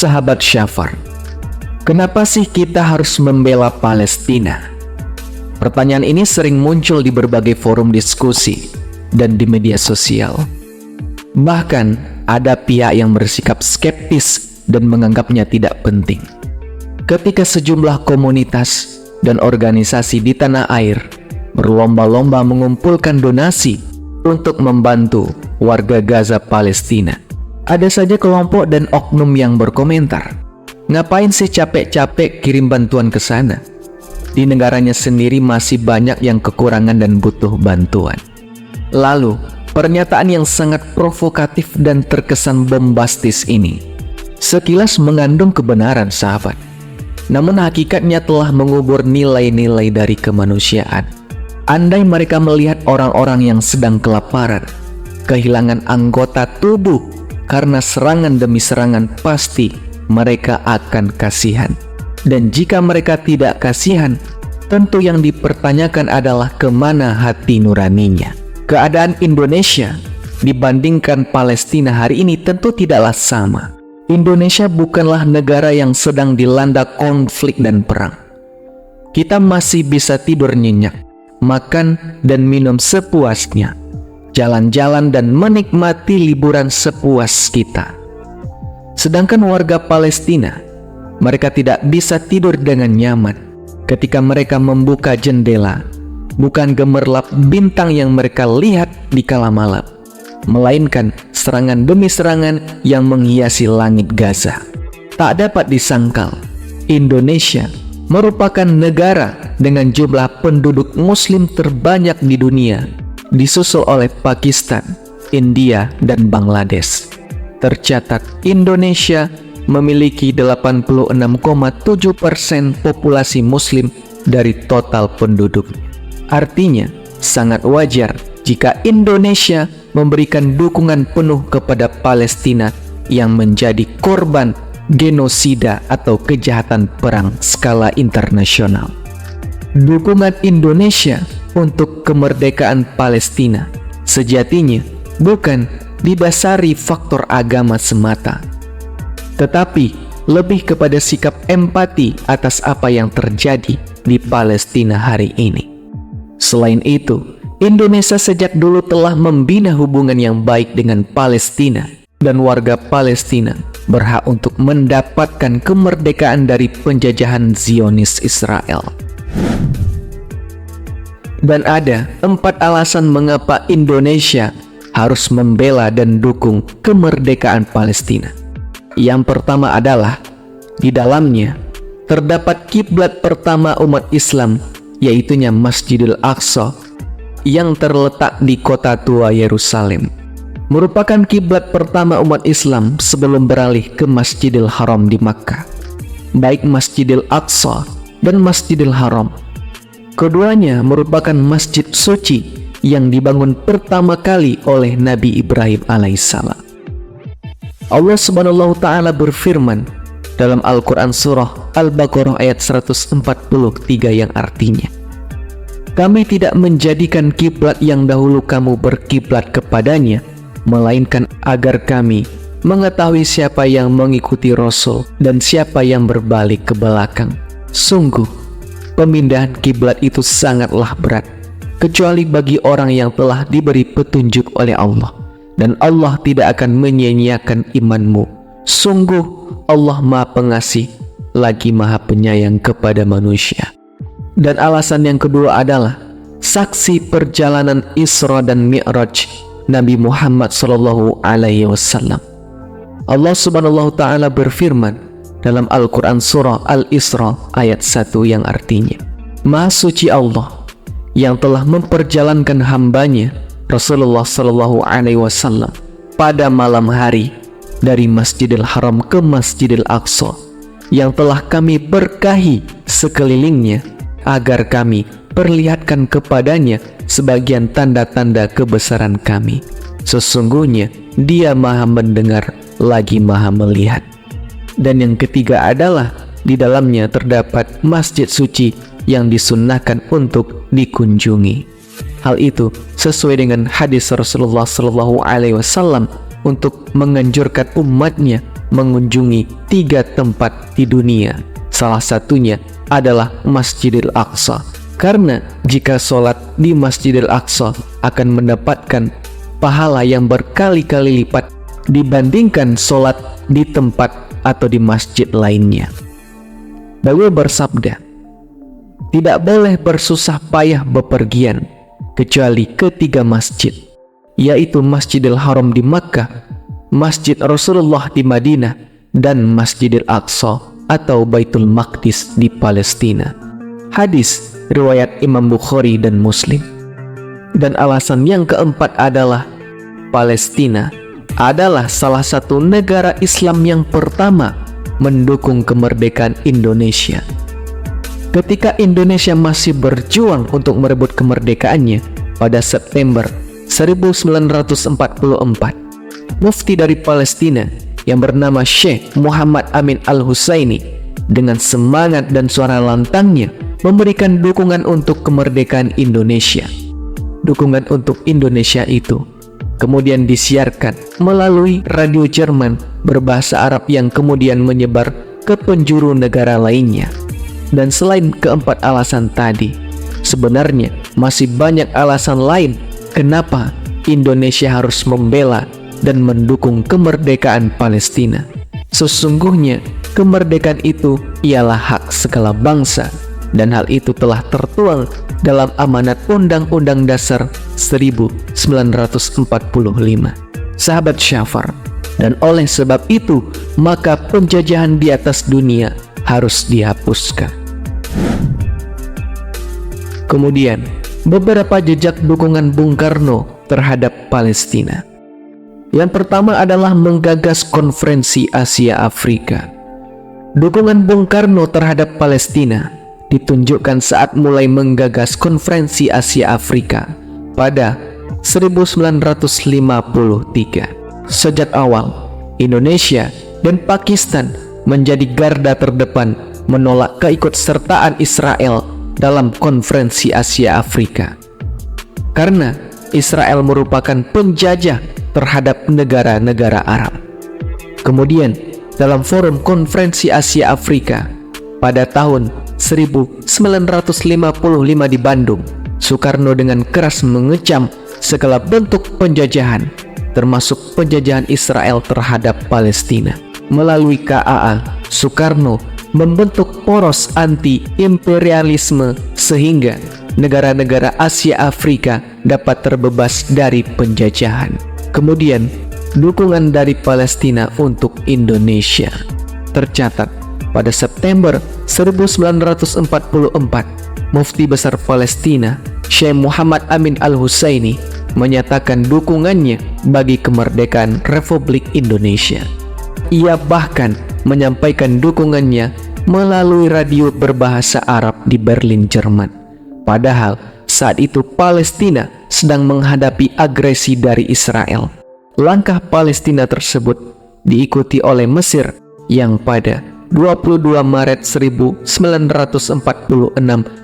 Sahabat Syafar, kenapa sih kita harus membela Palestina? Pertanyaan ini sering muncul di berbagai forum diskusi dan di media sosial. Bahkan ada pihak yang bersikap skeptis dan menganggapnya tidak penting. Ketika sejumlah komunitas dan organisasi di tanah air berlomba-lomba mengumpulkan donasi untuk membantu warga Gaza Palestina, ada saja kelompok dan oknum yang berkomentar, ngapain sih capek-capek kirim bantuan ke sana? Di negaranya sendiri masih banyak yang kekurangan dan butuh bantuan. Lalu, pernyataan yang sangat provokatif dan terkesan bombastis ini sekilas mengandung kebenaran, sahabat. Namun hakikatnya telah mengubur nilai-nilai dari kemanusiaan. Andai mereka melihat orang-orang yang sedang kelaparan, kehilangan anggota tubuh karena serangan demi serangan, pasti mereka akan kasihan. Dan jika mereka tidak kasihan, tentu yang dipertanyakan adalah kemana hati nuraninya. Keadaan Indonesia dibandingkan Palestina hari ini tentu tidaklah sama. Indonesia bukanlah negara yang sedang dilanda konflik dan perang. Kita masih bisa tidur nyenyak, makan dan minum sepuasnya, jalan-jalan dan menikmati liburan sepuas kita. Sedangkan warga Palestina, mereka tidak bisa tidur dengan nyaman ketika mereka membuka jendela. Bukan gemerlap bintang yang mereka lihat di kala malam, melainkan serangan demi serangan yang menghiasi langit Gaza. Tak dapat disangkal, Indonesia merupakan negara dengan jumlah penduduk muslim terbanyak di dunia, disusul oleh Pakistan, India, dan Bangladesh. Tercatat Indonesia memiliki 86,7% populasi muslim dari total penduduknya. Artinya, sangat wajar jika Indonesia memberikan dukungan penuh kepada Palestina yang menjadi korban genosida atau kejahatan perang skala internasional. Dukungan Indonesia untuk kemerdekaan Palestina sejatinya bukan didasari faktor agama semata, tetapi lebih kepada sikap empati atas apa yang terjadi di Palestina hari ini. Selain itu, Indonesia sejak dulu telah membina hubungan yang baik dengan Palestina, dan warga Palestina berhak untuk mendapatkan kemerdekaan dari penjajahan Zionis Israel. Dan ada 4 alasan mengapa Indonesia harus membela dan dukung kemerdekaan Palestina. Yang pertama adalah, di dalamnya terdapat kiblat pertama umat Islam, yaitunya Masjidil Aqsa yang terletak di kota tua Yerusalem. Merupakan kiblat pertama umat Islam sebelum beralih ke Masjidil Haram di Makkah. Baik Masjidil Aqsa dan Masjidil Haram, keduanya merupakan masjid suci yang dibangun pertama kali oleh Nabi Ibrahim alaihissalam. Allah Subhanahu wa Ta'ala berfirman dalam Al-Quran Surah Al-Baqarah ayat 143 yang artinya, kami tidak menjadikan kiblat yang dahulu kamu berkiblat kepadanya, melainkan agar kami mengetahui siapa yang mengikuti Rasul dan siapa yang berbalik ke belakang. Sungguh, pemindahan kiblat itu sangatlah berat, kecuali bagi orang yang telah diberi petunjuk oleh Allah, dan Allah tidak akan menyia-nyiakan imanmu. Sungguh, Allah Maha Pengasih lagi Maha Penyayang kepada manusia. Dan alasan yang kedua adalah saksi perjalanan Isra dan Mi'raj Nabi Muhammad SAW. Allah Subhanahu wa Ta'ala berfirman dalam Al-Quran Surah Al-Isra ayat 1 yang artinya, Maha Suci Allah yang telah memperjalankan hambanya Rasulullah SAW pada malam hari dari Masjidil Haram ke Masjidil Aqsa, yang telah kami berkahi sekelilingnya agar kami perlihatkan kepadanya sebagian tanda-tanda kebesaran kami. Sesungguhnya Dia Maha Mendengar lagi Maha Melihat. Dan yang ketiga adalah di dalamnya terdapat masjid suci yang disunnahkan untuk dikunjungi. Hal itu sesuai dengan hadis Rasulullah SAW untuk menganjurkan umatnya mengunjungi 3 tempat di dunia. Salah satunya adalah Masjidil Aqsa, karena jika sholat di Masjidil Aqsa akan mendapatkan pahala yang berkali-kali lipat dibandingkan sholat di tempat atau di masjid lainnya. Beliau bersabda, tidak boleh bersusah payah bepergian kecuali ke 3 masjid, yaitu Masjidil Haram di Makkah, Masjid Rasulullah di Madinah, dan Masjidil Aqsa atau Baitul Maqdis di Palestina. Hadis riwayat Imam Bukhari dan Muslim. Dan alasan yang keempat adalah Palestina adalah salah satu negara Islam yang pertama mendukung kemerdekaan Indonesia. Ketika Indonesia masih berjuang untuk merebut kemerdekaannya pada September 1944, mufti dari Palestina yang bernama Syekh Muhammad Amin Al-Husaini dengan semangat dan suara lantangnya memberikan dukungan untuk kemerdekaan Indonesia. Dukungan untuk Indonesia itu kemudian disiarkan melalui radio Jerman berbahasa Arab yang kemudian menyebar ke penjuru negara lainnya. Dan selain keempat alasan tadi, sebenarnya masih banyak alasan lain kenapa Indonesia harus membela dan mendukung kemerdekaan Palestina. Sesungguhnya kemerdekaan itu ialah hak segala bangsa, dan hal itu telah tertuang dalam amanat Undang-Undang Dasar 1945. Sahabat Syafar, dan oleh sebab itu maka penjajahan di atas dunia harus dihapuskan. Kemudian beberapa jejak dukungan Bung Karno terhadap Palestina. Yang pertama adalah menggagas konferensi Asia Afrika. Dukungan Bung Karno terhadap Palestina ditunjukkan saat mulai menggagas konferensi Asia Afrika pada 1953. Sejak awal, Indonesia dan Pakistan menjadi garda terdepan menolak keikutsertaan Israel dalam konferensi Asia Afrika. Karena Israel merupakan penjajah terhadap negara-negara Arab. Kemudian, dalam forum konferensi Asia Afrika pada tahun 1955 di Bandung, Soekarno dengan keras mengecam segala bentuk penjajahan, termasuk penjajahan Israel terhadap Palestina. Melalui KAA, Soekarno membentuk poros anti-imperialisme sehingga negara-negara Asia Afrika dapat terbebas dari penjajahan. Kemudian, dukungan dari Palestina untuk Indonesia. Tercatat, pada September 1944, Mufti Besar Palestina, Syekh Muhammad Amin Al-Husaini, menyatakan dukungannya bagi kemerdekaan Republik Indonesia. Ia bahkan menyampaikan dukungannya melalui radio berbahasa Arab di Berlin, Jerman. Padahal saat itu Palestina sedang menghadapi agresi dari Israel. Langkah Palestina tersebut diikuti oleh Mesir yang pada 22 Maret 1946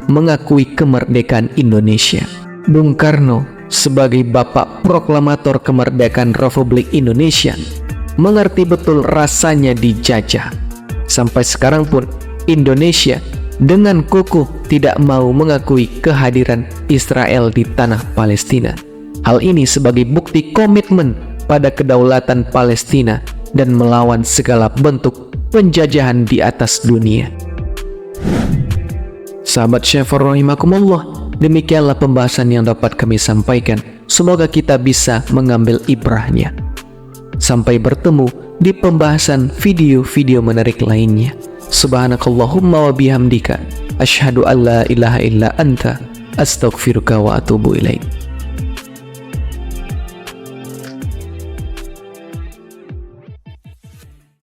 mengakui kemerdekaan Indonesia. Bung Karno sebagai bapak proklamator kemerdekaan Republik Indonesia mengerti betul rasanya dijajah. Sampai sekarang pun Indonesia dengan kukuh tidak mau mengakui kehadiran Israel di tanah Palestina. Hal ini sebagai bukti komitmen pada kedaulatan Palestina dan melawan segala bentuk penjajahan di atas dunia. Sahabat Syafar rahimakumullah, demikianlah pembahasan yang dapat kami sampaikan. Semoga kita bisa mengambil ibrahnya. Sampai bertemu di pembahasan video-video menarik lainnya. Subhanakallahumma wa bihamdika, asyhadu an la ilaha illa anta, astaghfiruka wa atubu ilaik.